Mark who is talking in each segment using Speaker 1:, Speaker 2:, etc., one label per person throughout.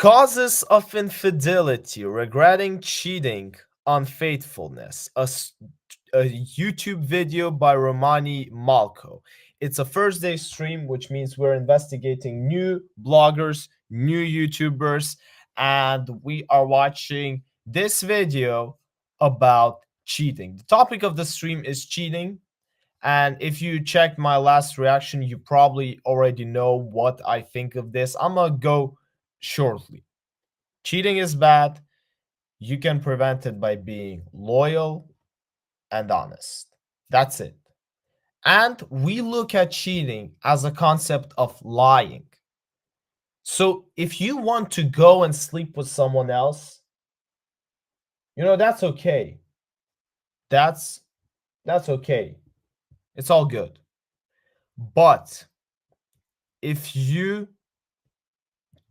Speaker 1: Causes of infidelity, regretting cheating, unfaithfulness. A YouTube video by RomanyMalco. It's a first day stream, which means we're investigating new bloggers, new YouTubers, and we are watching this video about cheating. The topic of the stream is cheating. And if you checked my last reaction, you probably already know what I think of this. I'm gonna go shortly. Cheating is bad. You can prevent it by being loyal and honest. That's it. And we look at cheating as a concept of lying. So if you want to go and sleep with someone else, that's okay. That's okay. It's all good. But if you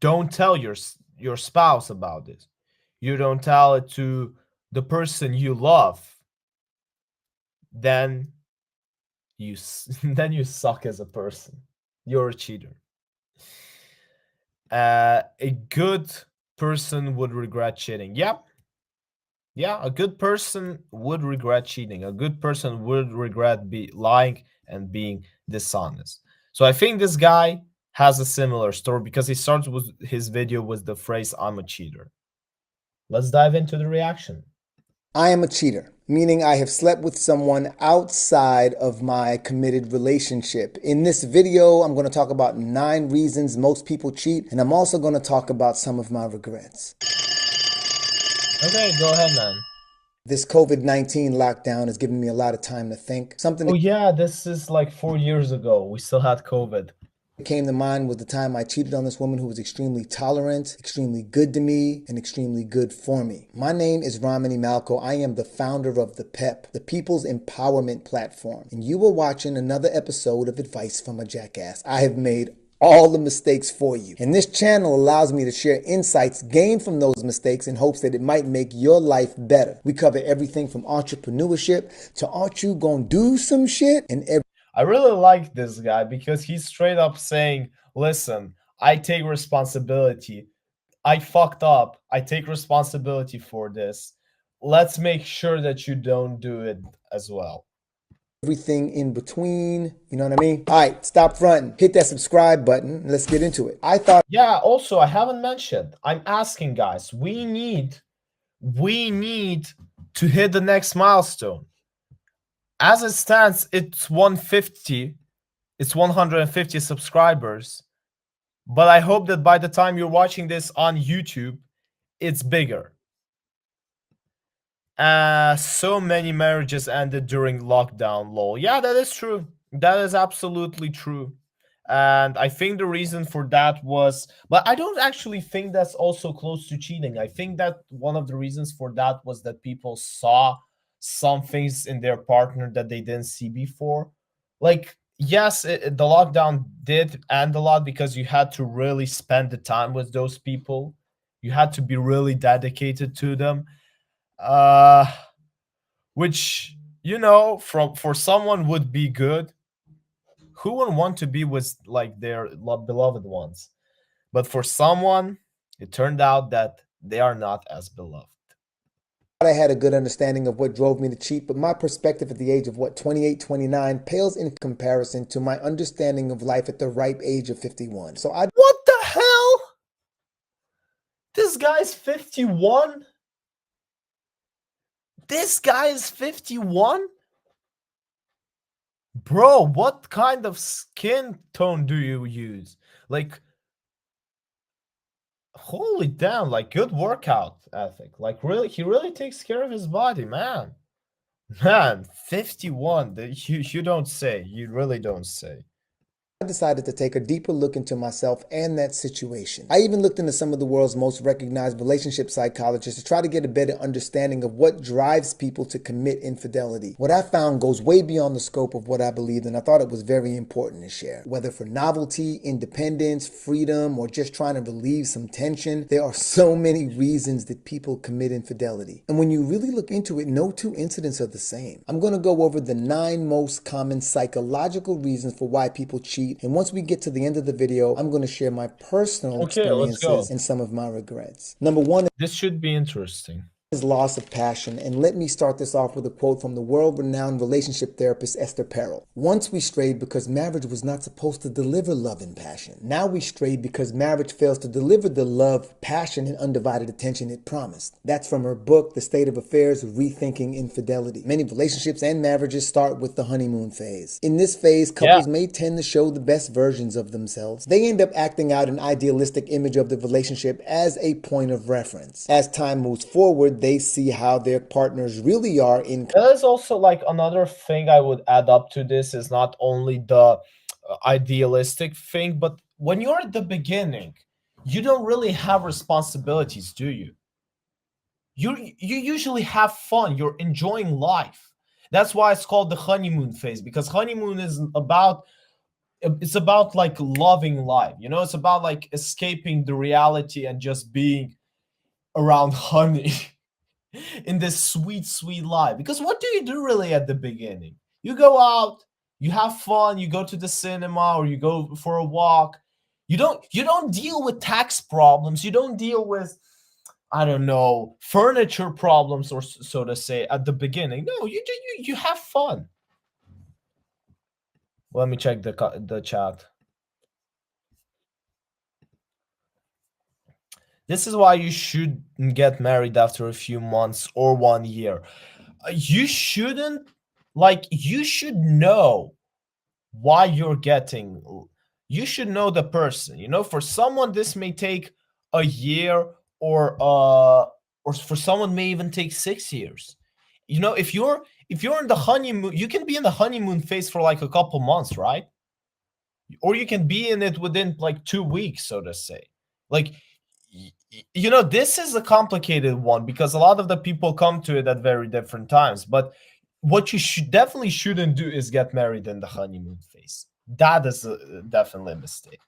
Speaker 1: don't tell your spouse about this, you don't tell it to the person you love, then you then you suck as a person. You're a cheater. A good person would regret cheating. Yep. Yeah, a good person would regret cheating. A good person would regret lying and being dishonest. So I think this guy has a similar story because he starts with his video with the phrase, "I'm a cheater." Let's dive into the reaction.
Speaker 2: I am a cheater, meaning I have slept with someone outside of my committed relationship. In this video, I'm going to talk about 9 reasons most people cheat, and I'm also going to talk about some of my regrets.
Speaker 1: Okay, go ahead, man.
Speaker 2: This COVID-19 lockdown has given me a lot of time to think.
Speaker 1: Oh yeah, this is like 4 years ago. We still had COVID.
Speaker 2: Came to mind was the time I cheated on this woman who was extremely tolerant, extremely good to me, and extremely good for me. My name is RomanyMalco. I am the founder of the PEP, the People's Empowerment Platform, and you are watching another episode of Advice from a Jackass. I have made all the mistakes for you. And this channel allows me to share insights gained from those mistakes in hopes that it might make your life better. We cover everything from entrepreneurship to aren't you gonna do some shit and
Speaker 1: I really like this guy because he's straight up saying, listen, I take responsibility. I fucked up. I take responsibility for this. Let's make sure that you don't do it as well.
Speaker 2: Everything in between, you know what I mean? All right, stop fronting. Hit that subscribe button. Let's get into it.
Speaker 1: Yeah, also, I haven't mentioned, I'm asking guys, we need to hit the next milestone. As it stands, it's 150. It's 150 subscribers. But I hope that by the time you're watching this on YouTube, it's bigger. So many marriages ended during lockdown, lol. Yeah, that is true. That is absolutely true. And I think the reason for that was, but I don't actually think that's also close to cheating. I think that one of the reasons for that was that people saw some things in their partner that they didn't see before. Like, yes, the lockdown did end a lot because you had to really spend the time with those people. You had to be really dedicated to them. Which, for someone would be good. Who wouldn't want to be with like their beloved ones? But for someone, it turned out that they are not as beloved.
Speaker 2: I had a good understanding of what drove me to cheat, but my perspective at the age of 28, 29 pales in comparison to my understanding of life at the ripe age of 51.
Speaker 1: What the hell? This guy's 51? This guy is 51? Bro, what kind of skin tone do you use? Like, holy damn, like, good workout ethic. Like, really, he really takes care of his body, man. Man, 51, you don't say. You really don't say.
Speaker 2: I decided to take a deeper look into myself and that situation. I even looked into some of the world's most recognized relationship psychologists to try to get a better understanding of what drives people to commit infidelity. What I found goes way beyond the scope of what I believed, and I thought it was very important to share. Whether for novelty, independence, freedom, or just trying to relieve some tension, there are so many reasons that people commit infidelity. And when you really look into it, no 2 incidents are the same. I'm going to go over the 9 most common psychological reasons for why people cheat cheat. And once we get to the end of the video, I'm going to share my personal
Speaker 1: Okay, let's
Speaker 2: experiences
Speaker 1: go.
Speaker 2: and some of my regrets. Number one
Speaker 1: This should be interesting.
Speaker 2: is loss of passion. And let me start this off with a quote from the world-renowned relationship therapist Esther Perel. Once we strayed because marriage was not supposed to deliver love and passion. Now we strayed because marriage fails to deliver the love, passion, and undivided attention it promised. That's from her book, The State of Affairs, Rethinking Infidelity. Many relationships and marriages start with the honeymoon phase. In this phase,
Speaker 1: Yeah.
Speaker 2: couples may tend to show the best versions of themselves. They end up acting out an idealistic image of the relationship as a point of reference. As time moves forward, they see how their partners really are in.
Speaker 1: That is also like another thing I would add up to this is not only the idealistic thing, but when you're at the beginning, you don't really have responsibilities, do you? You usually have fun. You're enjoying life. That's why it's called the honeymoon phase, because honeymoon is about, it's about like loving life. You know, it's about like escaping the reality and just being around honey in this sweet, sweet life. Because what do you do really at the beginning? You go out, you have fun, you go to the cinema or you go for a walk. You don't deal with tax problems. You don't deal with, I don't know, furniture problems, or so to say, at the beginning. No, you have fun. Let me check the chat. This is why you shouldn't get married after a few months or 1 year. You shouldn't, like, you should know why you're getting, you should know the person. You know, for someone this may take a year, or for someone may even take 6 years. You know, if you're in the honeymoon, you can be in the honeymoon phase for like a couple months, right? Or you can be in it within like 2 weeks, so to say. Like, you know, this is a complicated one because a lot of the people come to it at very different times. But what you should definitely shouldn't do is get married in the honeymoon phase. That is definitely a mistake.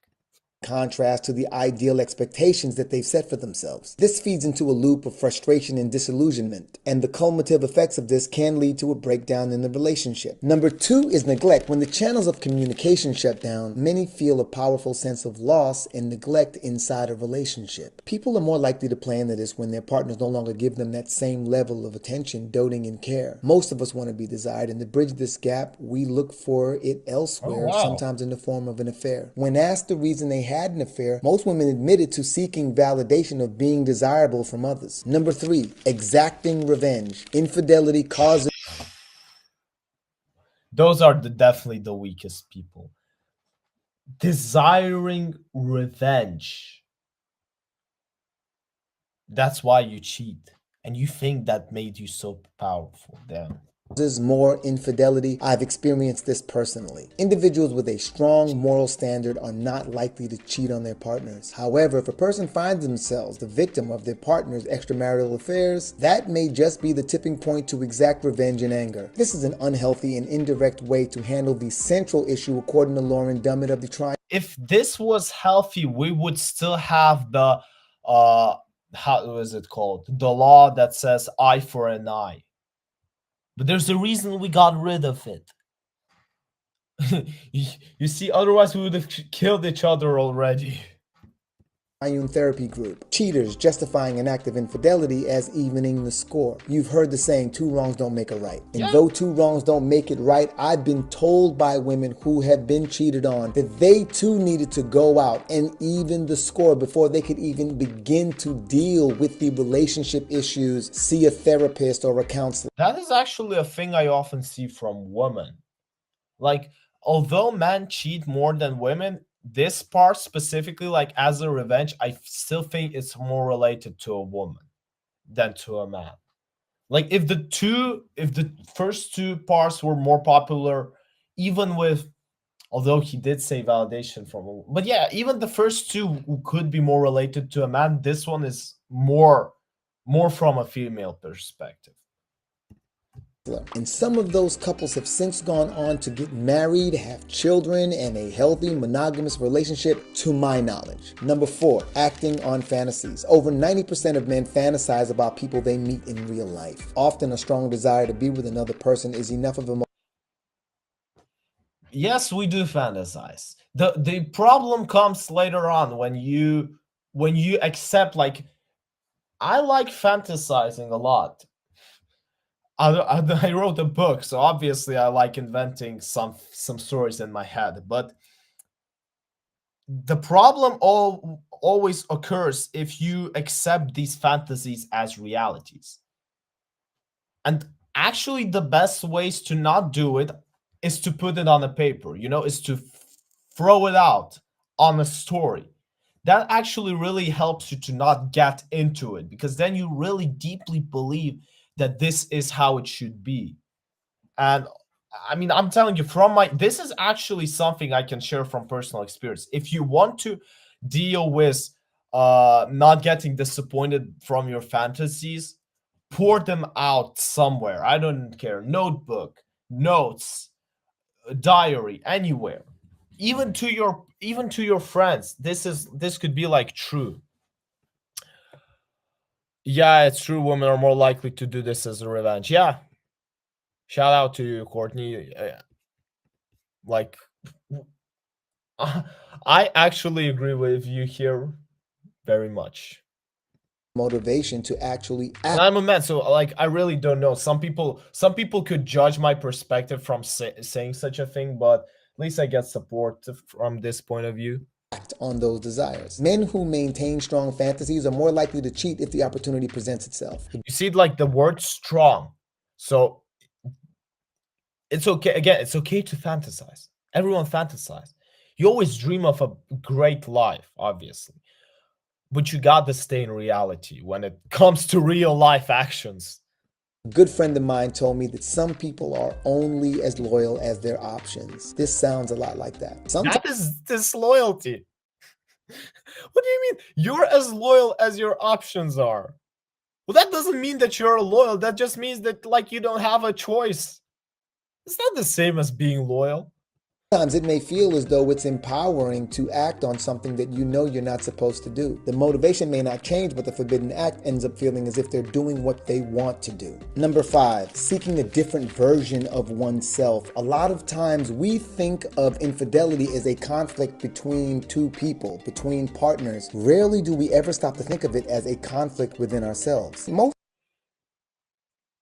Speaker 2: Contrast to the ideal expectations that they've set for themselves. This feeds into a loop of frustration and disillusionment, and the cumulative effects of this can lead to a breakdown in the relationship. Number two is neglect. When the channels of communication shut down, many feel a powerful sense of loss and neglect inside a relationship. People are more likely to play into this when their partners no longer give them that same level of attention, doting, and care. Most of us want to be desired, and to bridge this gap, we look for it elsewhere,
Speaker 1: wow.
Speaker 2: sometimes in the form of an affair. When asked the reason they had an affair, most women admitted to seeking validation of being desirable from others. Number three, exacting revenge. Infidelity causes.
Speaker 1: Those are definitely the weakest people. Desiring revenge. That's why you cheat. And you think that made you so powerful. Damn.
Speaker 2: More infidelity. I've experienced this personally. Individuals with a strong moral standard are not likely to cheat on their partners. However, if a person finds themselves the victim of their partner's extramarital affairs, that may just be the tipping point to exact revenge and anger. This is an unhealthy and indirect way to handle the central issue, according to Lauren Dummett of the Triangle.
Speaker 1: If this was healthy, we would still have the how is it called? The law that says eye for an eye. But there's a reason we got rid of it. You see, otherwise we would have killed each other already.
Speaker 2: Therapy group. Cheaters justifying an act of infidelity as evening the score. You've heard the saying, two wrongs don't make a right. And though two wrongs don't make it right, I've been told by women who have been cheated on that they too needed to go out and even the score before they could even begin to deal with the relationship issues, see a therapist or a counselor.
Speaker 1: That is actually a thing I often see from women. Like, although men cheat more than women, this part specifically, like as a revenge, I still think it's more related to a woman than to a man. Like, if the first two parts were more popular, even with, although he did say validation from a, but yeah, even the first two could be more related to a man. This one is more from a female perspective.
Speaker 2: And some of those couples have since gone on to get married, have children, and a healthy monogamous relationship, to my knowledge. Number four, acting on fantasies. Over 90% of men fantasize about people they meet in real life. Often a strong desire to be with another person is enough of a
Speaker 1: Yes, we do fantasize. The problem comes later on when you accept, like, I like fantasizing a lot. I wrote a book, so obviously I like inventing some stories in my head. But the problem always occurs if you accept these fantasies as realities. And actually, the best ways to not do it is to put it on a paper, is to throw it out on a story. That actually really helps you to not get into it, because then you really deeply believe that this is how it should be. And I mean, I'm telling you, this is actually something I can share from personal experience. If you want to deal with not getting disappointed from your fantasies, pour them out somewhere. I don't care. Notebook, notes, diary, anywhere. Even to your friends. This could be like true. Yeah, it's true. Women are more likely to do this as a revenge. Yeah. Shout out to you, Courtney. Like, I actually agree with you here very much.
Speaker 2: Motivation to actually
Speaker 1: And
Speaker 2: act
Speaker 1: I'm a man, so like I really don't know. Some people could judge my perspective from saying such a thing, but at least I get support from this point of view.
Speaker 2: on those desires. Men who maintain strong fantasies are more likely to cheat if the opportunity presents itself.
Speaker 1: You see, like the word strong. So it's okay. Again, it's okay to fantasize. Everyone fantasize. You always dream of a great life, obviously, but you got to stay in reality when it comes to real life actions.
Speaker 2: A good friend of mine told me that some people are only as loyal as their options. This sounds a lot like that. Sometimes
Speaker 1: That is disloyalty. What do you mean? You're as loyal as your options are. Well, that doesn't mean that you're loyal. That just means that, like, you don't have a choice. It's not the same as being loyal.
Speaker 2: it may feel as though it's empowering to act on something that you know you're not supposed to do. The motivation may not change, but the forbidden act ends up feeling as if they're doing what they want to do. Number 5, seeking a different version of oneself. A lot of times we think of infidelity as a conflict between two people, between partners. Rarely do we ever stop to think of it as a conflict within ourselves.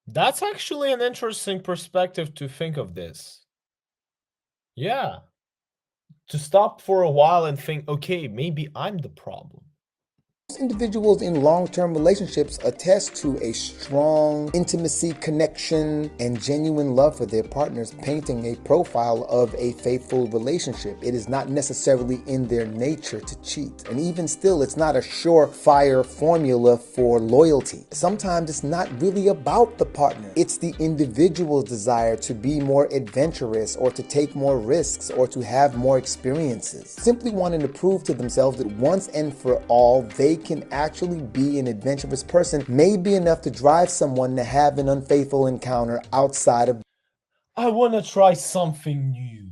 Speaker 1: That's actually an interesting perspective to think of this. Yeah. To stop for a while and think, okay, maybe I'm the problem.
Speaker 2: Individuals in long-term relationships attest to a strong intimacy, connection, and genuine love for their partners, painting a profile of a faithful relationship. It is not necessarily in their nature to cheat. And even still, it's not a surefire formula for loyalty. Sometimes it's not really about the partner. It's the individual's desire to be more adventurous or to take more risks or to have more experiences. Simply wanting to prove to themselves that once and for all, they can actually be an adventurous person may be enough to drive someone to have an unfaithful encounter outside of.
Speaker 1: I want to try something new.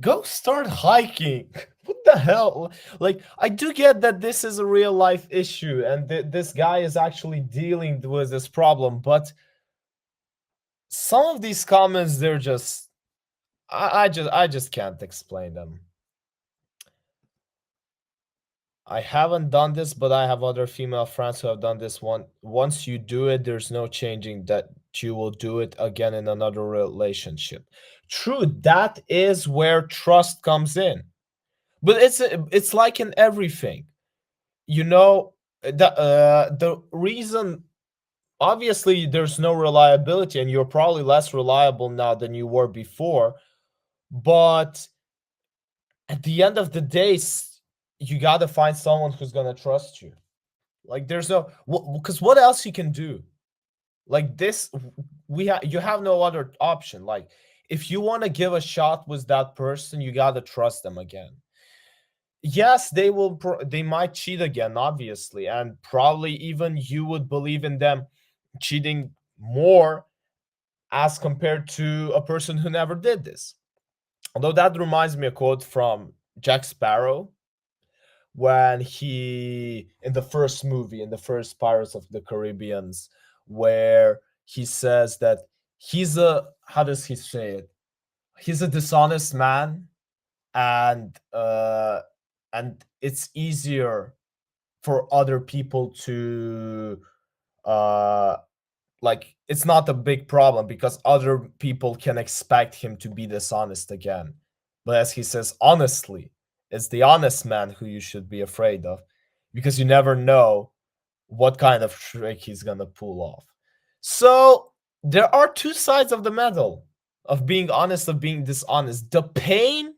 Speaker 1: Go start hiking. What the hell? Like, I do get that this is a real life issue and this guy is actually dealing with this problem, but some of these comments, they're just I just can't explain them. I haven't done this, but I have other female friends who have done this one. Once you do it, there's no changing that you will do it again in another relationship. True, that is where trust comes in. But it's like in everything. You know, the reason, obviously there's no reliability and you're probably less reliable now than you were before, but at the end of the day, you got to find someone who's going to trust you. Like, there's no, because what else you can do? Like this, you have no other option. Like, if you want to give a shot with that person, you got to trust them again. Yes, they might cheat again, obviously, and probably even you would believe in them cheating more as compared to a person who never did this. Although that reminds me a quote from Jack Sparrow when he, in the first movie, in the first Pirates of the Caribbeans, where he says that he's a, how does he say it? he's a dishonest man, and it's easier for other people to uh like, it's not a big problem because other people can expect him to be dishonest again. But as he says, honestly, it's the honest man who you should be afraid of, because you never know what kind of trick he's gonna pull off. So there are two sides of the medal of being honest, of being dishonest. The pain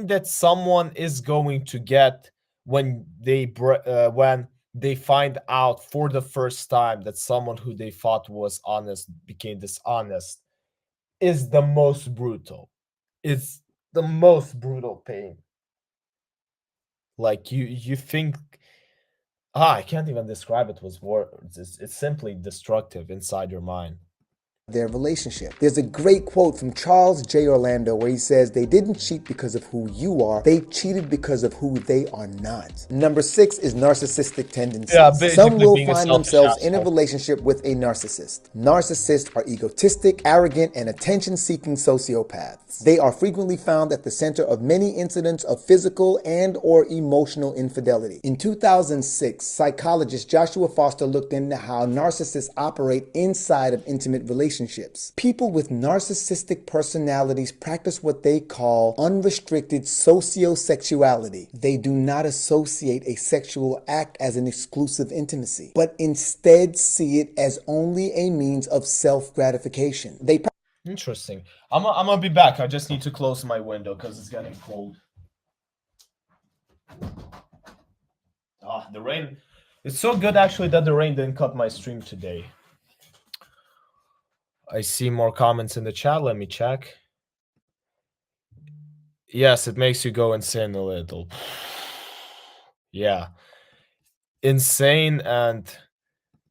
Speaker 1: that someone is going to get when they find out for the first time that someone who they thought was honest became dishonest is the most brutal. It's the most brutal pain. Like, you think, I can't even describe it with words. It's simply destructive inside your mind.
Speaker 2: their relationship. There's a great quote from Charles J. Orlando where he says, they didn't cheat because of who you are, they cheated because of who they are not. Number 6 is narcissistic
Speaker 1: Yeah,
Speaker 2: tendencies. Some
Speaker 1: basically
Speaker 2: will
Speaker 1: being a
Speaker 2: find
Speaker 1: selfish
Speaker 2: themselves in a
Speaker 1: asshole.
Speaker 2: relationship with a narcissist. Narcissists are egotistic, arrogant, and attention-seeking sociopaths. They are frequently found at the center of many incidents of physical and or emotional infidelity. In 2006, psychologist Joshua Foster looked into how narcissists operate inside of intimate relationships. People with narcissistic personalities practice what they call unrestricted sociosexuality. They do not associate a sexual act as an exclusive intimacy, but instead see it as only a means of self-gratification. They
Speaker 1: Interesting. I'm gonna be back. I just need to close my window because it's getting cold. The rain. It's so good actually that the rain didn't cut my stream today. I see more comments in the chat. Let me check. Yes, it makes you go insane a little. Yeah. Insane and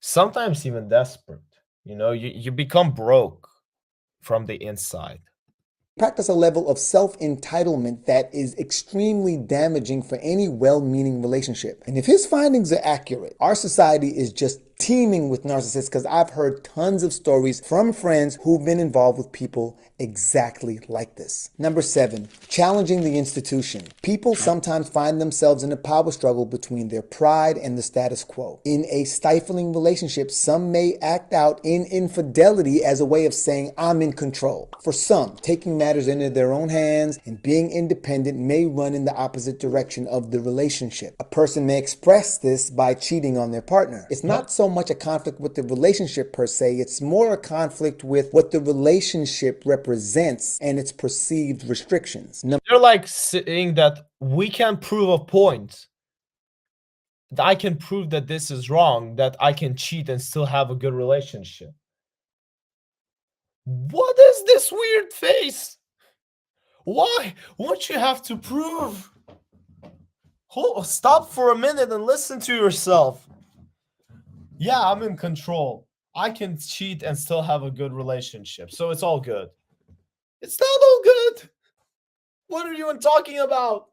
Speaker 1: sometimes even desperate. You become broke from the inside.
Speaker 2: practice a level of self-entitlement that is extremely damaging for any well-meaning relationship. And if his findings are accurate, our society is just teeming with narcissists, because I've heard tons of stories from friends who've been involved with people exactly like this. Number 7, challenging the institution. People sometimes find themselves in a power struggle between their pride and the status quo. In a stifling relationship, some may act out in infidelity as a way of saying, I'm in control. For some, taking matters into their own hands and being independent may run in the opposite direction of the relationship. A person may express this by cheating on their partner. It's not so much a conflict with the relationship per se, it's more a conflict with what the relationship represents and its perceived restrictions.
Speaker 1: They're like saying that we can prove a point. That I can prove that this is wrong, that I can cheat and still have a good relationship. What is this weird face? Why? What you have to prove? Stop for a minute and listen to yourself. Yeah, I'm in control. I can cheat and still have a good relationship, so it's all good. It's not all good. What are you even talking about?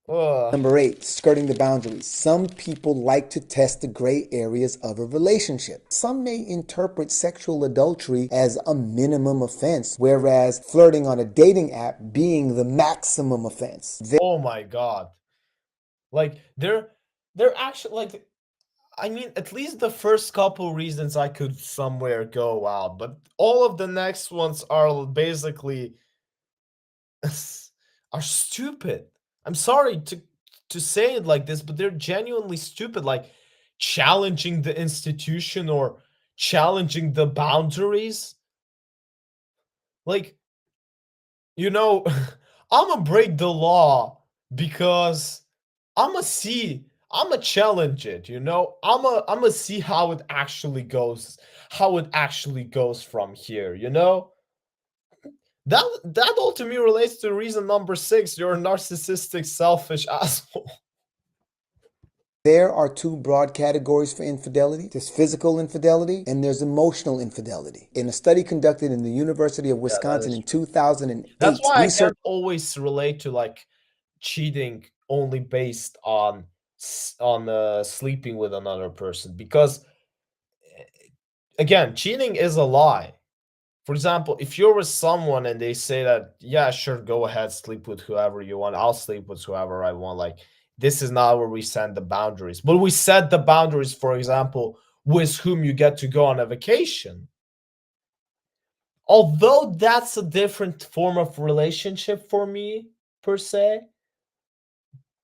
Speaker 2: Number 8, skirting the boundaries. Some people like to test the gray areas of a relationship. Some may interpret sexual adultery as a minimum offense, whereas flirting on a dating app being the maximum offense.
Speaker 1: Oh my god. Like, they're actually like, I mean, at least the first couple reasons I could somewhere go out, but all of the next ones are basically are stupid. I'm sorry to say it like this, but they're genuinely stupid. Like, challenging the institution or challenging the boundaries. Like, you know, I'm gonna break the law because I'm gonna challenge it, I'm gonna see how it actually goes from here. That ultimately relates to reason number 6. You're a narcissistic, selfish asshole.
Speaker 2: There are 2 broad categories for infidelity. There's physical infidelity and there's emotional infidelity. In a study conducted in the University of
Speaker 1: Yeah, that
Speaker 2: Wisconsin
Speaker 1: is
Speaker 2: in
Speaker 1: true. That's
Speaker 2: 2008,
Speaker 1: why I
Speaker 2: research
Speaker 1: can't always relate to like cheating only based on sleeping with another person, because again, cheating is a lie. For example, if you're with someone and they say that, yeah, sure, go ahead, sleep with whoever you want, I'll sleep with whoever I want, like, this is not where we set the boundaries. But we set the boundaries, for example, with whom you get to go on a vacation. Although that's a different form of relationship for me, per se,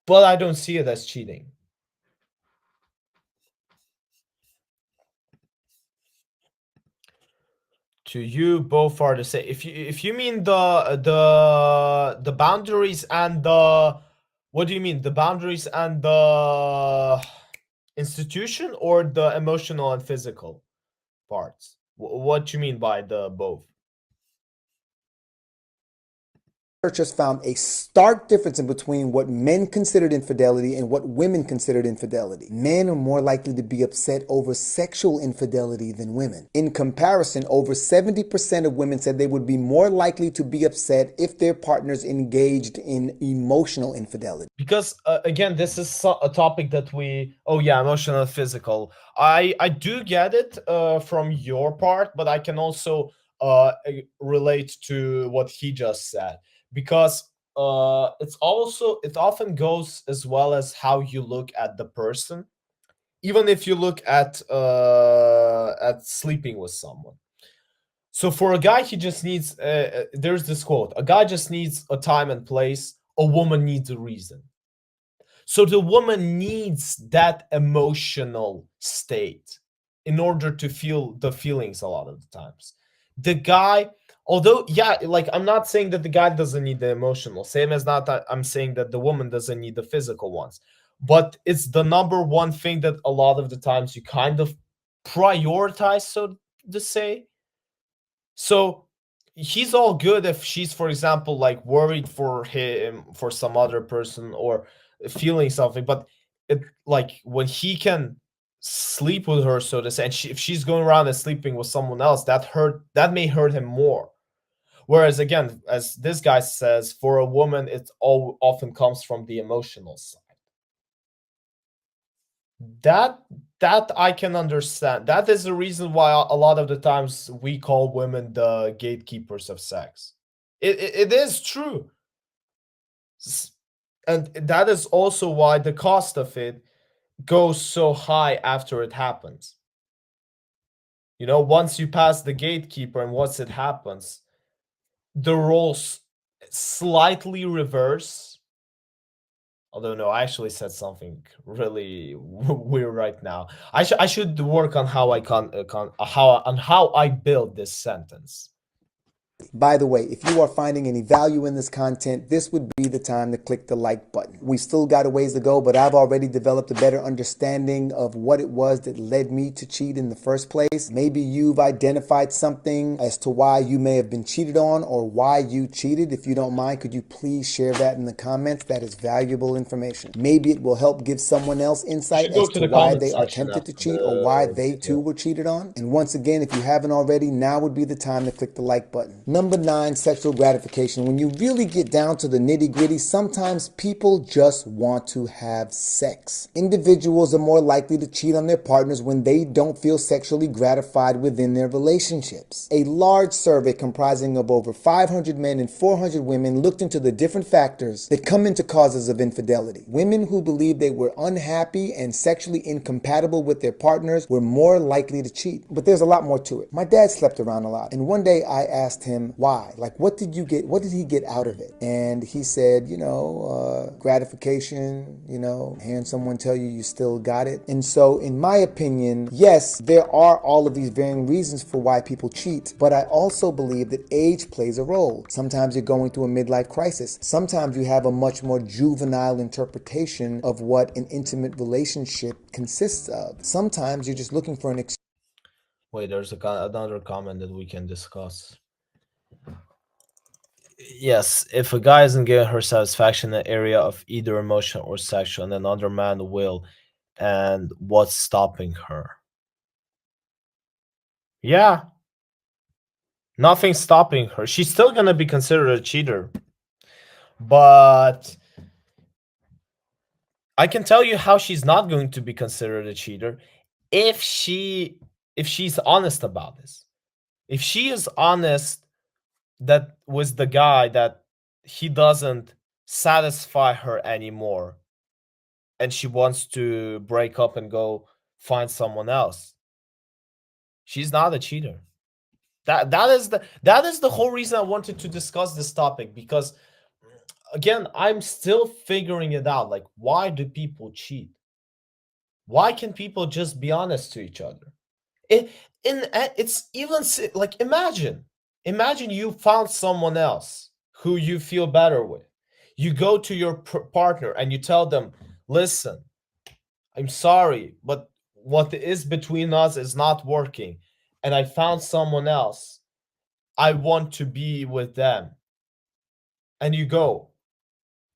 Speaker 1: but I don't see it as cheating. To you, both are the same. If you mean the boundaries and the, what do you mean, the boundaries and the institution, or the emotional and physical parts? What do you mean by the both?
Speaker 2: Researchers found a stark difference in between what men considered infidelity and what women considered infidelity. Men are more likely to be upset over sexual infidelity than women. In comparison, over 70% of women said they would be more likely to be upset if their partners engaged in emotional infidelity.
Speaker 1: Because again, this is a topic that we, oh yeah, emotional and physical, I do get it from your part, but I can also relate to what he just said, because it often goes as well as how you look at the person, even if you look at sleeping with someone. So for a guy, he just needs there's this quote: a guy just needs a time and place, a woman needs a reason. So the woman needs that emotional state in order to feel the feelings a lot of the times. The guy, although, yeah, like, I'm not saying that the guy doesn't need the emotional, same as not that I'm saying that the woman doesn't need the physical ones. But it's the number one thing that a lot of the times you kind of prioritize, so to say. So he's all good if she's, for example, like, worried for him, for some other person, or feeling something. But like, when he can sleep with her, so to say, and if she's going around and sleeping with someone else, that may hurt him more. Whereas, again, as this guy says, for a woman, it all often comes from the emotional side. That that I can understand. That is the reason why a lot of the times we call women the gatekeepers of sex. It is true. And that is also why the cost of it goes so high after it happens. Once you pass the gatekeeper and once it happens, the roles slightly reverse. Although, no, I actually said something really weird right now. I should work on how I how I build this sentence.
Speaker 2: By the way, if you are finding any value in this content, this would be the time to click the like button. We still got a ways to go, but I've already developed a better understanding of what it was that led me to cheat in the first place. Maybe you've identified something as to why you may have been cheated on or why you cheated. If you don't mind, could you please share that in the comments? That is valuable information. Maybe it will help give someone else
Speaker 1: You
Speaker 2: insight
Speaker 1: should go
Speaker 2: as
Speaker 1: to
Speaker 2: to
Speaker 1: the
Speaker 2: why
Speaker 1: comment
Speaker 2: they are
Speaker 1: section
Speaker 2: tempted to
Speaker 1: after
Speaker 2: cheat or why
Speaker 1: the
Speaker 2: they too
Speaker 1: video.
Speaker 2: were cheated on. And once again, if you haven't already, now would be the time to click the like button. Number 9, sexual gratification. When you really get down to the nitty gritty, sometimes people just want to have sex. Individuals are more likely to cheat on their partners when they don't feel sexually gratified within their relationships. A large survey comprising of over 500 men and 400 women looked into the different factors that come into causes of infidelity. Women who believed they were unhappy and sexually incompatible with their partners were more likely to cheat. But there's a lot more to it. My dad slept around a lot, and one day I asked him why. Like, what did he get out of it? And he said, gratification, hearing someone tell you still got it. And so, in my opinion, yes, there are all of these varying reasons for why people cheat, but I also believe that age plays a role. Sometimes you're going through a midlife crisis. Sometimes you have a much more juvenile interpretation of what an intimate relationship consists of. Sometimes you're just looking for an
Speaker 1: Wait, there's another comment that we can discuss. Yes, if a guy isn't getting her satisfaction in the area of either emotional or sexual, and another man will, and what's stopping her? Yeah, nothing's stopping her. She's still gonna be considered a cheater. But I can tell you how she's not going to be considered a cheater if she's honest about this. If she is honest that with the guy that he doesn't satisfy her anymore and she wants to break up and go find someone else, she's not a cheater. That is the whole reason I wanted to discuss this topic, because again, I'm still figuring it out. Like, why do people cheat? Why can people just be honest to each other? It it's even like, imagine you found someone else who you feel better with. You go to your partner and you tell them, "Listen, I'm sorry, but what is between us is not working, and I found someone else. I want to be with them." And you go.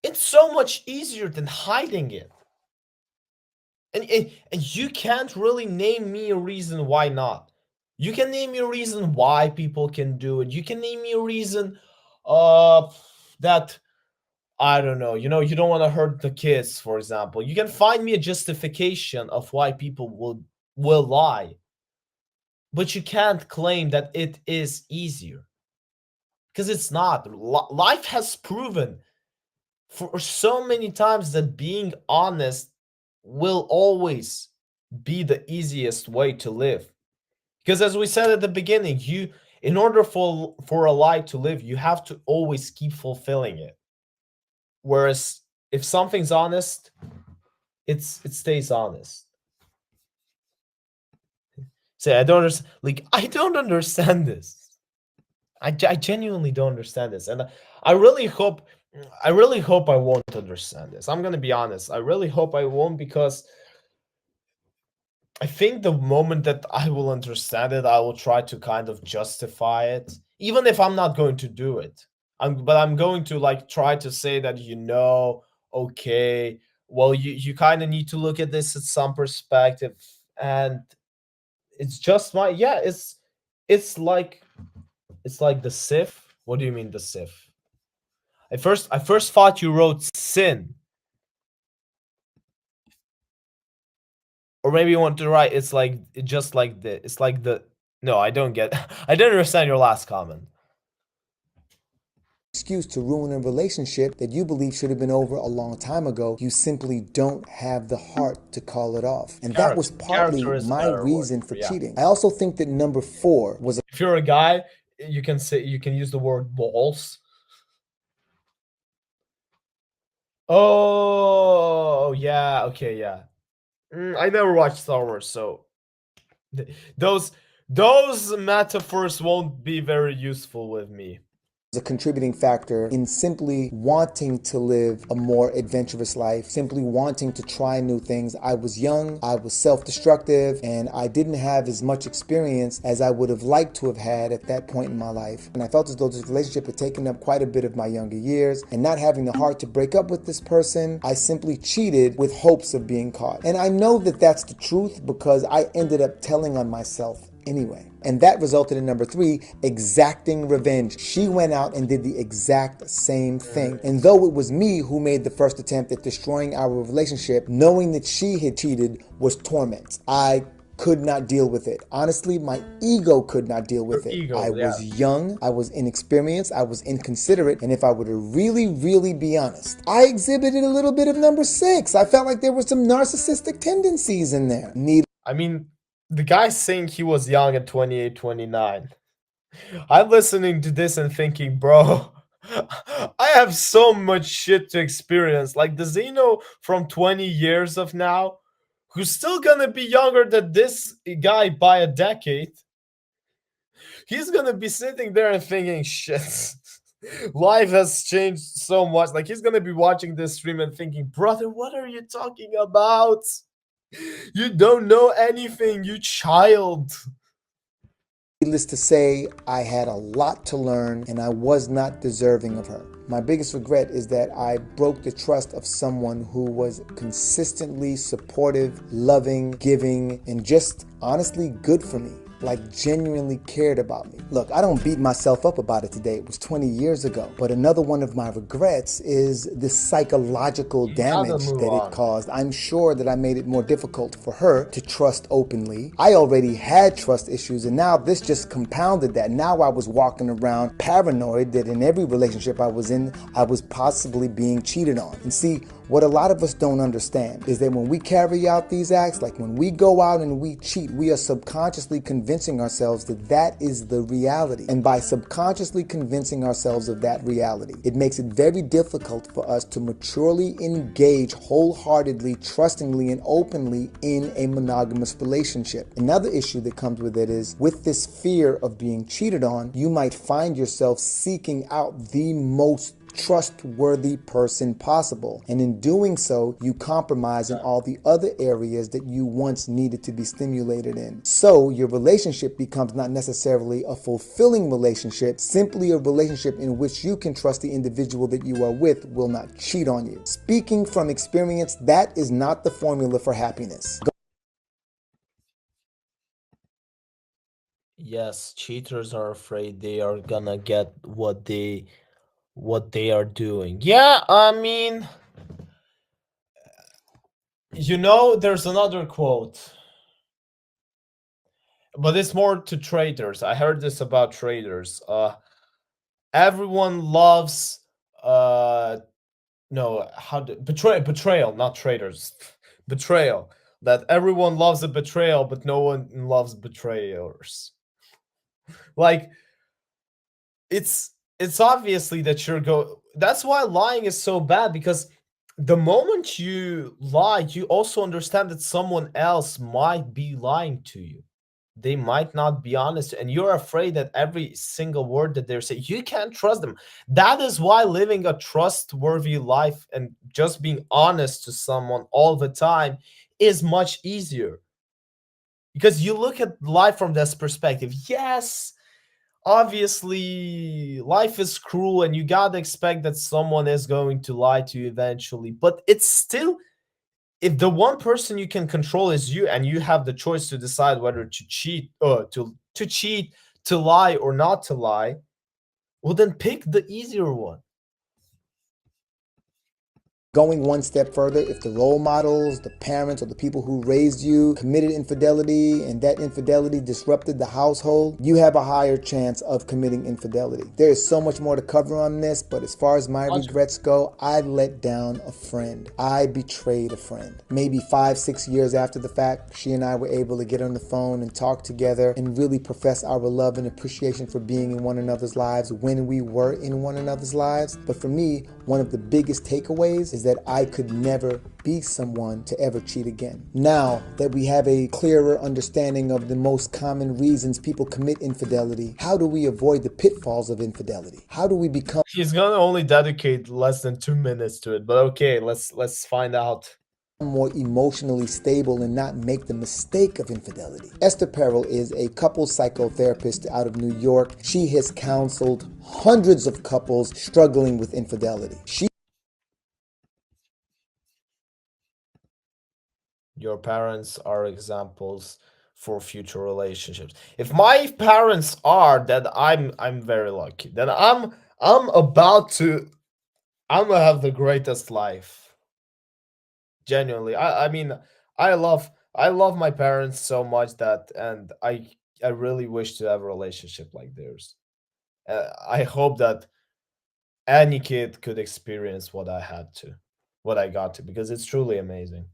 Speaker 1: It's so much easier than hiding it. And you can't really name me a reason why not. You can name me a reason why people can do it. You can name me a reason uh that, I don't know, you don't want to hurt the kids, for example. You can find me a justification of why people will lie. But you can't claim that it is easier, because it's not. Life has proven for so many times that being honest will always be the easiest way to live. Because as we said at the beginning, in order for a lie to live, you have to always keep fulfilling it. Whereas if something's honest, it stays honest. Say, I don't understand. Like, I don't understand this. I genuinely don't understand this, and I really hope I really hope I won't understand this. I'm gonna be honest. I really hope I won't, because I think the moment that I will understand it, I will try to kind of justify it, even if I'm not going to do it. But I'm going to, like, try to say that, okay, well, you kind of need to look at this at some perspective, and it's just my yeah. It's like the Sif. What do you mean the Sif? I first thought you wrote sin, or maybe you want to write it's like just like the it's like the no, I don't get I didn't understand your last comment.
Speaker 2: Excuse to ruin a relationship that you believe should have been over a long time ago. You simply don't have the heart to call it off. And that was partly
Speaker 1: Character is a
Speaker 2: my
Speaker 1: better word.
Speaker 2: reason for
Speaker 1: Yeah.
Speaker 2: cheating. I also think that number 4 was
Speaker 1: If you're a guy, you can use the word balls. Oh, yeah, okay, yeah. I never watched Star Wars, so those those metaphors won't be very useful with me.
Speaker 2: a contributing factor in simply wanting to live a more adventurous life, simply wanting to try new things. I was young, I was self-destructive, and I didn't have as much experience as I would have liked to have had at that point in my life. And I felt as though this relationship had taken up quite a bit of my younger years, and not having the heart to break up with this person, I simply cheated with hopes of being caught. And I know that that's the truth, because I ended up telling on myself anyway. And that resulted in number 3, exacting revenge. She went out and did the exact same thing. And though it was me who made the first attempt at destroying our relationship, knowing that she had cheated was torment. I could not deal with it. Honestly, my ego could not deal with it. I was young, I was inexperienced, I was inconsiderate, and if I were to really, really be honest, I exhibited a little bit of number 6. I felt like there were some narcissistic tendencies in there.
Speaker 1: I mean, the guy's saying he was young at 28, 29. I'm listening to this and thinking, bro, I have so much shit to experience. Like the Zeno from 20 years of now, who's still gonna be younger than this guy by a decade. He's gonna be sitting there and thinking, shit, life has changed so much. Like, he's gonna be watching this stream and thinking, brother, what are you talking about? You don't know anything, you child.
Speaker 2: Needless to say, I had a lot to learn, and I was not deserving of her. My biggest regret is that I broke the trust of someone who was consistently supportive, loving, giving, and just honestly good for me. like genuinely cared about me. Look, I don't beat myself up about it today. It was 20 years ago. But another one of my regrets is the psychological
Speaker 1: You gotta
Speaker 2: damage
Speaker 1: move
Speaker 2: that it
Speaker 1: on.
Speaker 2: caused. I'm sure that I made it more difficult for her to trust openly. I already had trust issues, and now this just compounded that. Now I was walking around paranoid that in every relationship I was in, I was possibly being cheated on. And see, what a lot of us don't understand is that when we carry out these acts, like when we go out and we cheat, we are subconsciously convincing ourselves that that is the reality. And by subconsciously convincing ourselves of that reality, it makes it very difficult for us to maturely engage wholeheartedly, trustingly, and openly in a monogamous relationship. Another issue that comes with it is with this fear of being cheated on, you might find yourself seeking out the most trustworthy person possible. And in doing so, you compromise in all the other areas that you once needed to be stimulated in. So your relationship becomes not necessarily a fulfilling relationship, simply a relationship in which you can trust the individual that you are with will not cheat on you. Speaking from experience, that is not the formula for happiness.
Speaker 1: Yes, cheaters are afraid they are gonna get what they are doing. Yeah, I mean, there's another quote, but it's more to traders. I heard this about traders. Everyone loves uh no, betrayal, not traders. Betrayal. That everyone loves a betrayal, but no one loves betrayers. Like it's obviously that that's why lying is so bad, because the moment you lie, you also understand that someone else might be lying to you. They might not be honest, and you're afraid that every single word that they're saying, you can't trust them. That is why living a trustworthy life and just being honest to someone all the time is much easier, because you look at life from this perspective. Yes, obviously life is cruel and you gotta expect that someone is going to lie to you eventually, but it's still, if the one person you can control is you and you have the choice to decide whether to cheat or to cheat, to lie or not to lie, well then pick the easier one.
Speaker 2: Going one step further, if the role models, the parents, or the people who raised you committed infidelity and that infidelity disrupted the household, you have a higher chance of committing infidelity. There is so much more to cover on this, but as far as my regrets go, I let down a friend. I betrayed a friend. Maybe 5-6 years after the fact, she and I were able to get on the phone and talk together and really profess our love and appreciation for being in one another's lives when we were in one another's lives. But for me, one of the biggest takeaways is that I could never be someone to ever cheat again. Now that we have a clearer understanding of the most common reasons people commit infidelity, how do we avoid the pitfalls of infidelity? How do we become
Speaker 1: He's gonna only dedicate less than 2 minutes to it, but okay, let's find out.
Speaker 2: more emotionally stable and not make the mistake of infidelity? Esther Perel is a couple psychotherapist out of New York. She has counseled hundreds of couples struggling with infidelity.
Speaker 1: Your parents are examples for future relationships. If my parents are, then I'm very lucky. Then I'm about to I'm gonna have the greatest life. Genuinely. I mean, I love my parents so much that, and I really wish to have a relationship like theirs. I hope that any kid could experience what I got to, because it's truly amazing.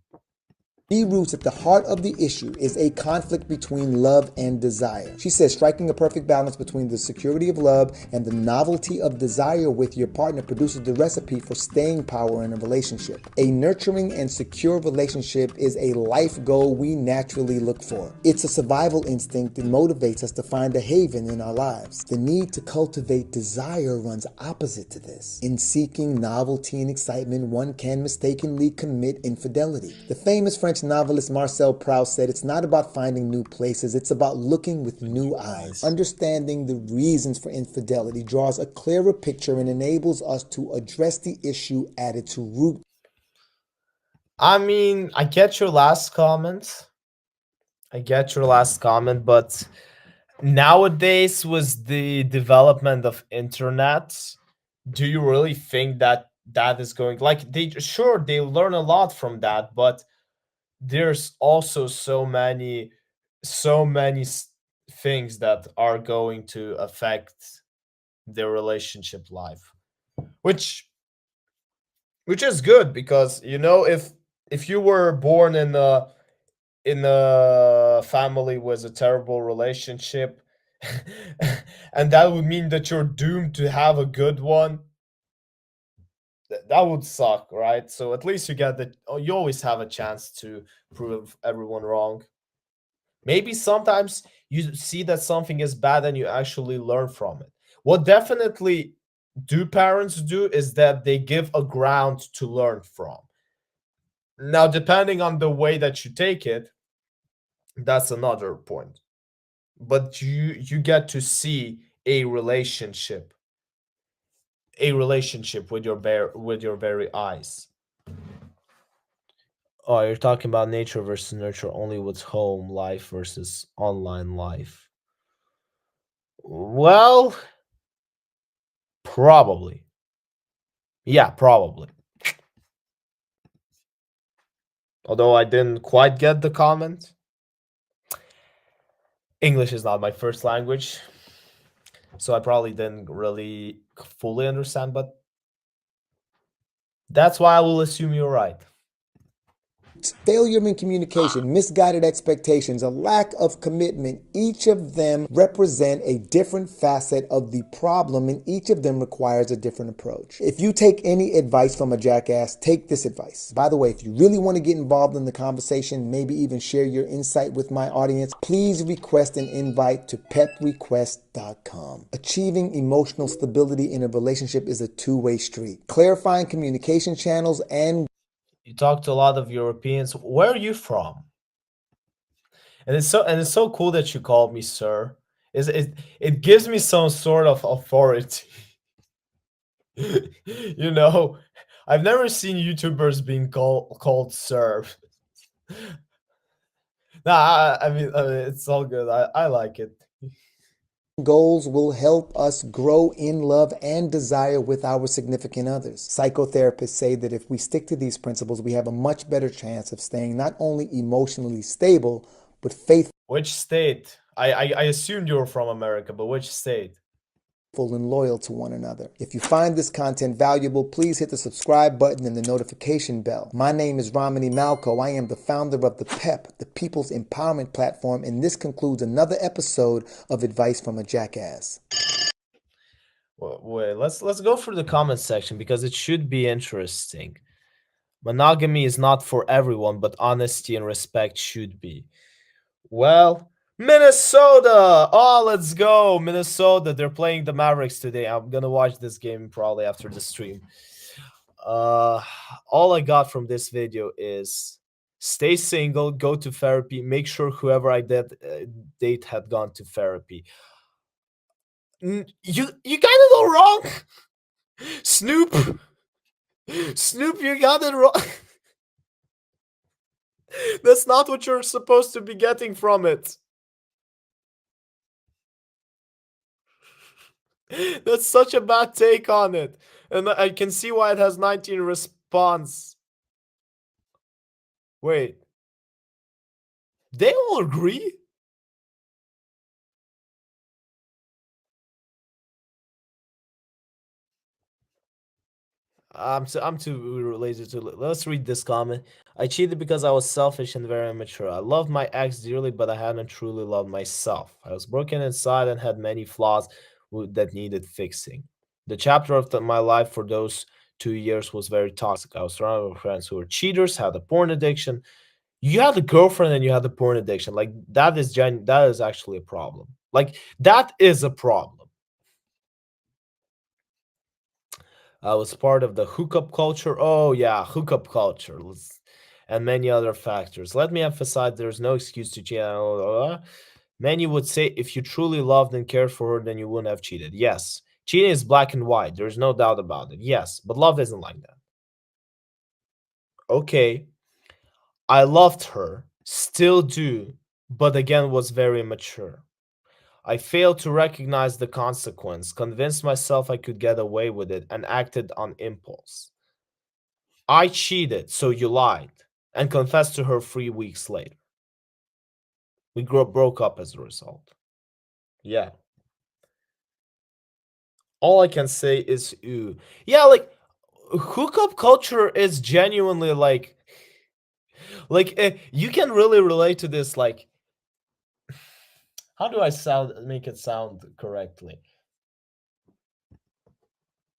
Speaker 2: Roots at the heart of the issue is a conflict between love and desire. She says striking a perfect balance between the security of love and the novelty of desire with your partner produces the recipe for staying power in a relationship. A nurturing and secure relationship is a life goal we naturally look for. It's a survival instinct that motivates us to find a haven in our lives. The need to cultivate desire runs opposite to this. In seeking novelty and excitement, one can mistakenly commit infidelity. The famous French novelist Marcel Proust said it's not about finding new places, it's about looking with new eyes. Understanding the reasons for infidelity draws a clearer picture and enables us to address the issue at its root.
Speaker 1: I mean, I get your last comment. I get your last comment, but Nowadays, with the development of internet, do you really think that that is going, like, they sure they learn a lot from that, but there's also so many things that are going to affect their relationship life, which which is good, because if you were born in a family with a terrible relationship, and that would mean that you're doomed to have a good one. That would suck, right? So at least you always have a chance to prove everyone wrong. Maybe sometimes you see that something is bad and you actually learn from it. What definitely do parents do is that they give a ground to learn from. Now, depending on the way that you take it, that's another point. But you get to see a relationship with your very eyes. Oh, you're talking about nature versus nurture only with home life versus online life. Well, probably. Yeah, probably. Although I didn't quite get the comment. English is not my first language, so I probably didn't really fully understand, but that's why I will assume you're right.
Speaker 2: Failure in communication, misguided expectations, a lack of commitment, each of them represent a different facet of the problem, and each of them requires a different approach. If you take any advice from a jackass, take this advice. By the way, if you really want to get involved in the conversation, maybe even share your insight with my audience, please request an invite to peprequest.com. Achieving emotional stability in a relationship is a two-way street. Clarifying communication channels and
Speaker 1: You talk to a lot of Europeans. Where are you from? And it's so cool that you called me sir. It gives me some sort of authority. you know, I've never seen YouTubers being called sir. Nah, I mean, it's all good. I like it.
Speaker 2: goals will help us grow in love and desire with our significant others. Psychotherapists say that if we stick to these principles, we have a much better chance of staying not only emotionally stable, but faithful
Speaker 1: Which state? I assumed you were from America, but which state?
Speaker 2: and loyal to one another. If you find this content valuable, please hit the subscribe button and the notification bell. My name is RomanyMalco. I am the founder of the PEP, the People's Empowerment Platform, and this concludes another episode of Advice from a Jackass.
Speaker 1: Wait, let's go through the comment section because it should be interesting. Monogamy is not for everyone, but honesty and respect should be. Well, Minnesota! Oh, let's go, Minnesota. They're playing the Mavericks today. I'm gonna watch this game probably after the stream. Uh, all I got from this video is stay single, go to therapy, make sure whoever I date had gone to therapy. You got it all wrong, Snoop. Snoop, you got it wrong. That's not what you're supposed to be getting from it. That's such a bad take on it. And I can see why it has 19 response. Wait, they all agree? I'm too related to. Let's read this comment. I cheated because I was selfish and very immature. I loved my ex dearly, but I hadn't truly loved myself. I was broken inside and had many flaws that needed fixing. The chapter of my life for those 2 years was very toxic. I was surrounded with friends who were cheaters, had a porn addiction. You had a girlfriend and you had a porn addiction. Like that is actually a problem. Like that is a problem. I was part of the hookup culture. Oh, yeah, hookup culture. And many other factors. Let me emphasize there's no excuse to cheat. Many would say if you truly loved and cared for her, then you wouldn't have cheated. Yes, cheating is black and white. There's no doubt about it. Yes, but love isn't like that. Okay, I loved her, still do, but again was very immature. I failed to recognize the consequence, convinced myself I could get away with it, and acted on impulse. I cheated, so you lied, and confessed to her 3 weeks later. We broke up as a result. Yeah. All I can say is, ooh. Yeah, like, hookup culture is genuinely like, you can really relate to this. Like, how do I make it sound correctly?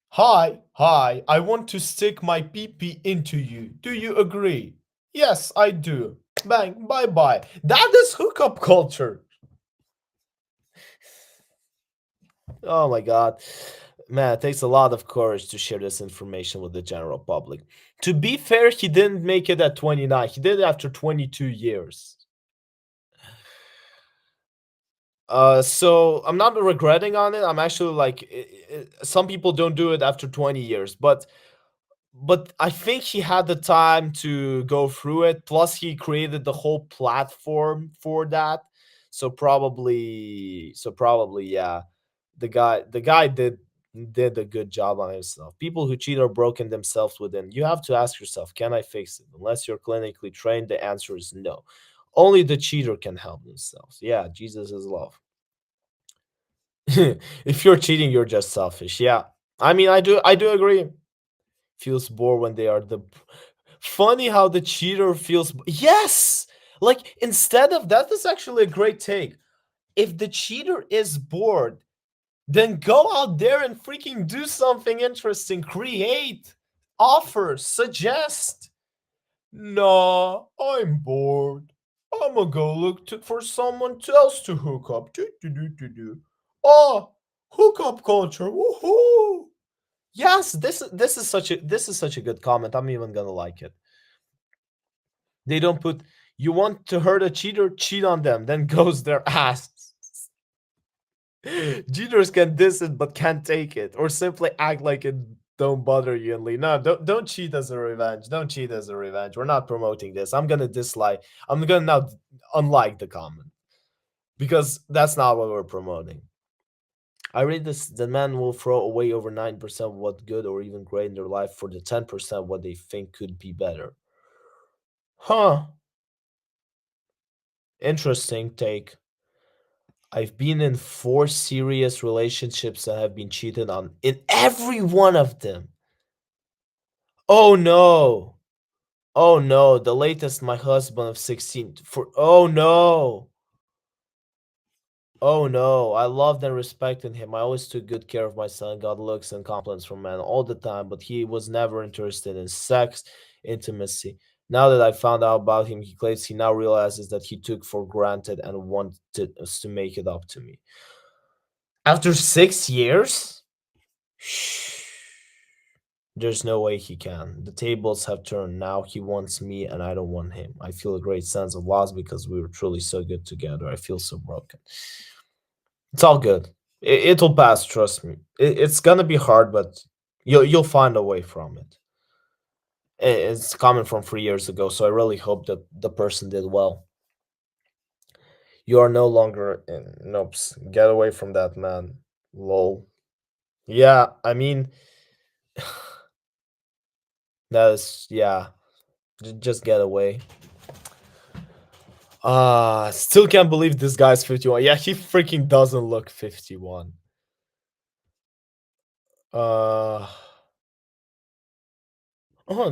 Speaker 1: Hi, I want to stick my pee into you. Do you agree? Yes, I do. Bang, bye bye. That is hookup culture. Oh my god. Man, it takes a lot of courage to share this information with the general public. To be fair, he didn't make it at 29. He did it after 22 years. So I'm not regretting on it. I'm actually like, some people don't do it after 20 years, but I think he had the time to go through it. Plus, he created the whole platform for that. So probably, yeah. The guy did a good job on himself. People who cheat are broken themselves within. You have to ask yourself, can I fix it? Unless you're clinically trained, the answer is no. Only the cheater can help themselves. Yeah, Jesus is love. If you're cheating, you're just selfish. Yeah. I mean, I do agree. Feels bored when they are the funny how the cheater feels. Yes! Like, instead of that is actually a great take. If the cheater is bored, then go out there and freaking do something interesting. Create, offer, suggest. No, I'm bored. I'm gonna go look for someone else to hook up. Do, do, do, do, do. Oh, hookup culture. Woohoo! Yes, this is such a good comment. I'm even gonna like it. They don't put you want to hurt a cheater, cheat on them, then goes their ass. Cheaters can diss it but can't take it, or simply act like it don't bother you and leave. No, don't cheat as a revenge. Don't cheat as a revenge. We're not promoting this. I'm gonna dislike. I'm gonna now unlike the comment because that's not what we're promoting. I read this: the man will throw away over 9% of what good or even great in their life for the 10% what they think could be better. Huh? Interesting take. I've been in 4 serious relationships and have been cheated on in every one of them. Oh no. Oh no. The latest, my husband of 16. For oh no. Oh no. I loved and respected him. I always took good care of my son, got looks and compliments from men all the time, but he was never interested in sex, intimacy. Now that I found out about him, he claims he now realizes that he took for granted and wanted us to make it up to me. After 6 years? There's no way he can. The tables have turned. Now he wants me and I don't want him. I feel a great sense of loss because we were truly so good together. I feel so broken. It's all good. It'll pass, trust me. It's gonna be hard, but you'll find a way from it. It's coming from 3 years ago, so I really hope that the person did well. You are no longer in. Nope. Get away from that man. Lol. Yeah, I mean, that is, yeah. Just get away. Still can't believe this guy's 51. Yeah, he freaking doesn't look 51. Uh oh,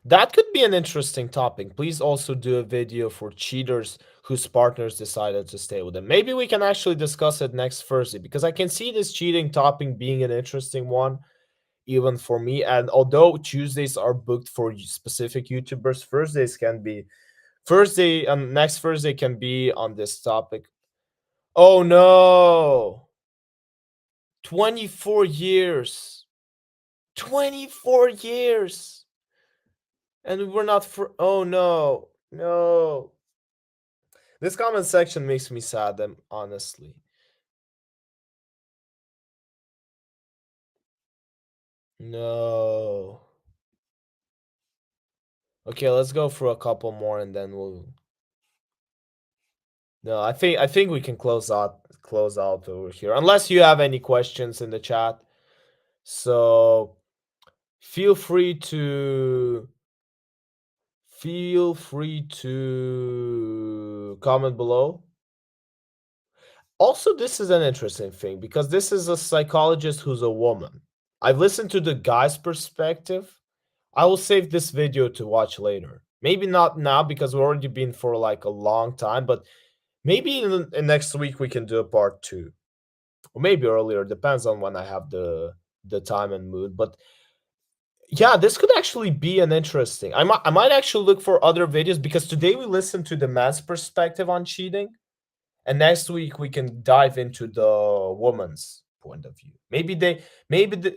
Speaker 1: that could be an interesting topic. Please also do a video for cheaters whose partners decided to stay with them. Maybe we can actually discuss it next Thursday because I can see this cheating topic being an interesting one even for me. And although Tuesdays are booked for specific YouTubers, Thursday and next Thursday can be on this topic. Oh no. 24 years. 24 years. And we're not for. Oh no. No. This comment section makes me sad, honestly. No. Okay, let's go through a couple more and then we'll No, I think we can close out over here. Unless you have any questions in the chat. So feel free to feel free to comment below. Also, this is an interesting thing because this is a psychologist who's a woman. I've listened to the guy's perspective. I will save this video to watch later. Maybe not now because we've already been for like a long time, but maybe in next week we can do a part two, or maybe earlier. Depends on when I have the time and mood. But yeah, this could actually be an interesting. I might actually look for other videos because today we listened to the man's perspective on cheating, and next week we can dive into the woman's point of view.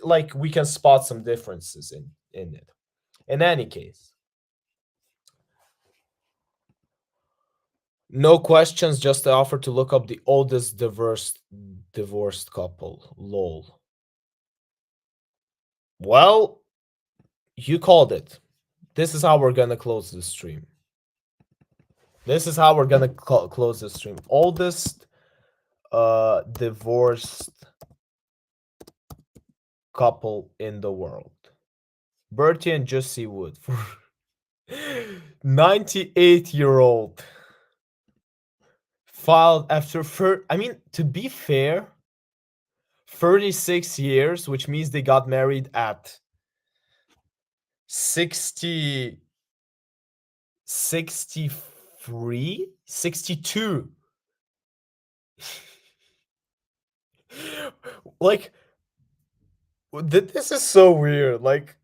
Speaker 1: Like we can spot some differences in it. In any case, no questions, just the offer to look up the oldest divorced couple. Lol. Well, you called it. This is how we're gonna close the stream. This is how we're gonna close the stream. Oldest divorced couple in the world. Bertie and Jussie Wood. 98-year-old filed after I mean, to be fair, 36 years, which means they got married at 60, 63, 62. Like, this is so weird. Like,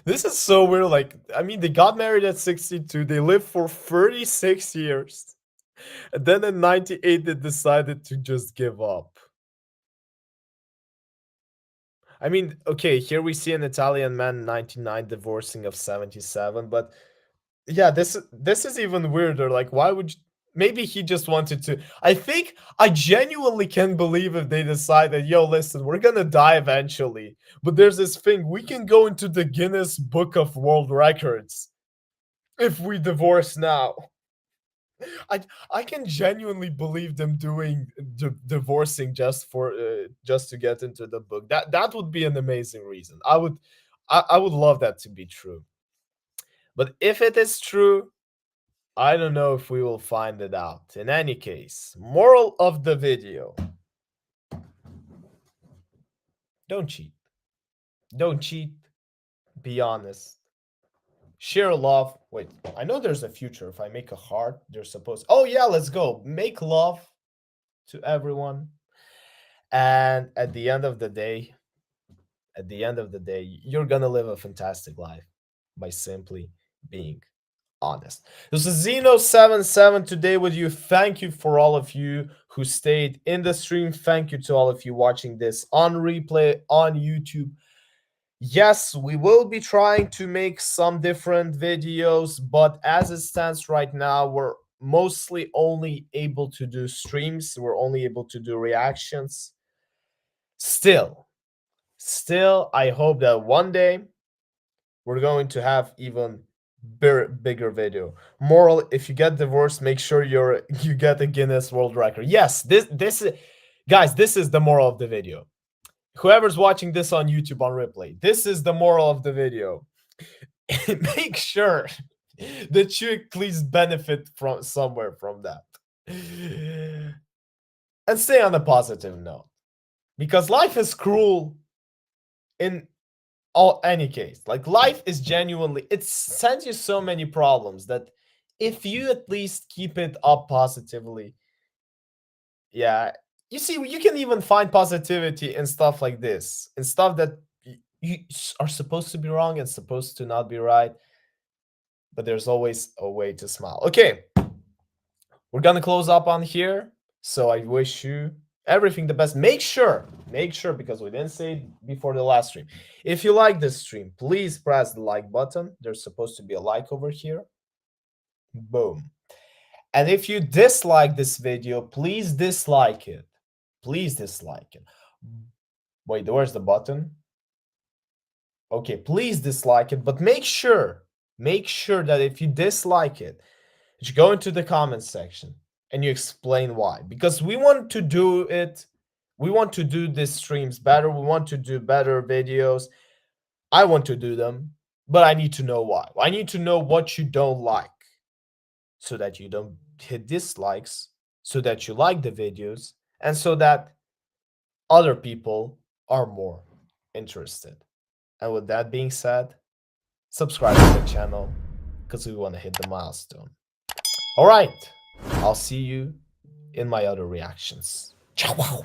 Speaker 1: this is so weird. Like, I mean, they got married at 62. They lived for 36 years. And then in 98, they decided to just give up. I mean, okay, here we see an Italian man, 99, divorcing of 77. But yeah, this is even weirder. Like, why would you, maybe he just wanted to. I think I genuinely can believe if they decided, yo, listen, we're gonna die eventually, but there's this thing, we can go into the Guinness Book of World Records if we divorce now. I can genuinely believe them doing divorcing just to get into the book. That would be an amazing reason. I would love that to be true. But if it is true, I don't know if we will find it out. In any case, moral of the video: don't cheat. Don't cheat. Be honest. Share love. Wait, I know there's a future. If I make a heart, there's supposed. Oh yeah, let's go. Make love to everyone. And at the end of the day, you're gonna live a fantastic life by simply being honest. This is Zeno77 today with you. Thank you for all of you who stayed in the stream. Thank you to all of you watching this on replay on YouTube. Yes, we will be trying to make some different videos, but as it stands right now, we're mostly only able to do streams. We're only able to do reactions. Still, I hope that one day we're going to have even bigger video. Moral: if you get divorced, make sure you get a Guinness World Record. Yes, this is, guys, this is the moral of the video. Whoever's watching this on YouTube on replay, this is the moral of the video. Make sure that you at least benefit from somewhere from that. And stay on a positive note, because life is cruel in any case. Like, life is genuinely, it sends you so many problems that if you at least keep it up positively, yeah, you see, you can even find positivity in stuff like this, in stuff that you are supposed to be wrong and supposed to not be right, but there's always a way to smile. Okay, we're gonna close up on here. So I wish you everything the best. Make sure, because we didn't say it before the last stream, if you like this stream, please press the like button. There's supposed to be a like over here. Boom. And if you dislike this video, please dislike it. Please dislike it. Wait, where's the button? Okay, please dislike it, but make sure that if you dislike it, You go into the comments section and you explain why. Because we want to do it. We want to do these streams better. We want to do better videos. I want to do them, but I need to know why. I need to know what you don't like so that you don't hit dislikes, so that you like the videos, and so that other people are more interested. And with that being said, subscribe to the channel because we want to hit the milestone. All right, I'll see you in my other reactions. Ciao.